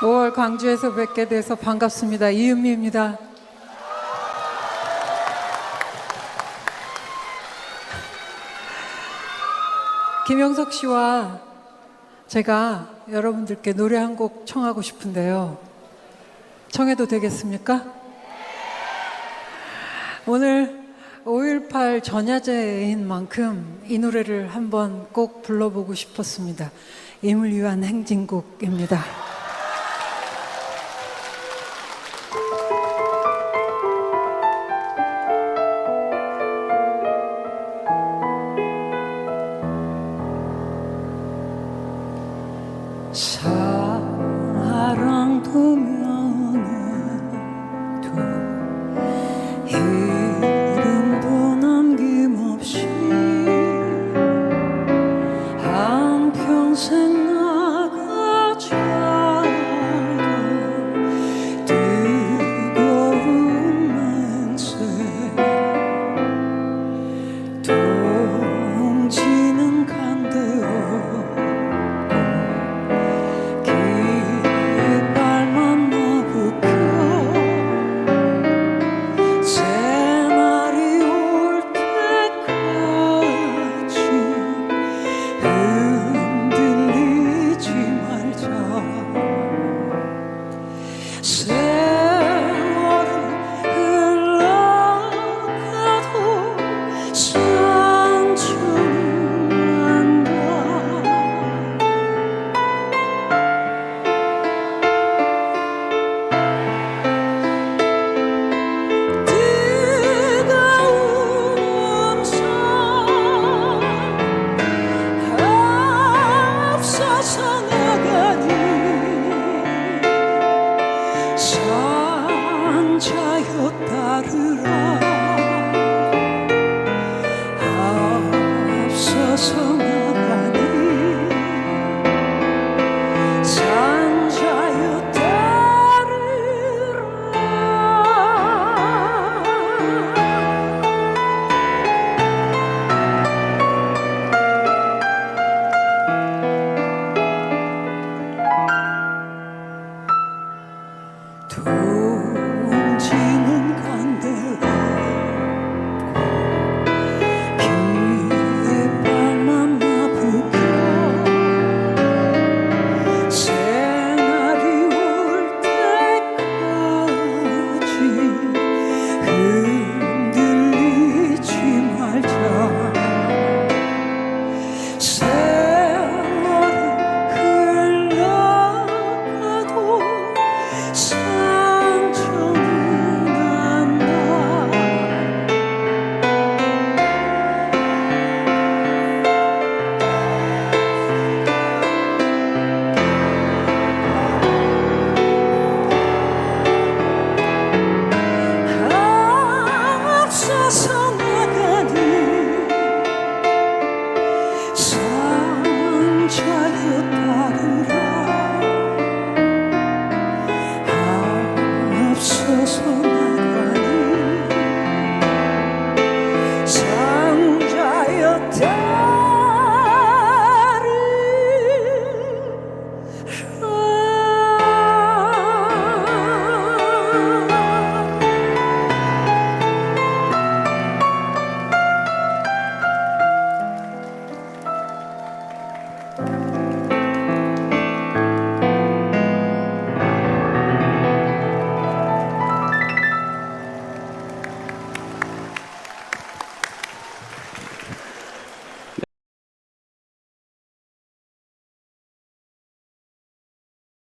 5월 광주에서 뵙게 돼서 반갑습니다. 이은미입니다. 김영석 씨와 제가 여러분들께 노래 한 곡 청하고 싶은데요. 청해도 되겠습니까? 오늘 5.18 전야제인 만큼 이 노래를 한번 꼭 불러보고 싶었습니다. 임을 위한 행진곡입니다. 사랑도 면회도 이름도 남김없이 한평생 나가자던 뜨거운 맹세 동지는 간대어 산자여 따르라 앞서서 나가니 산자여 따르라 동지는 간대어 깃발만 나부겨 새날이 올 때까지 흔들리지 말자 세월은 흘러가도 앞서서 나가니 산자여 따르라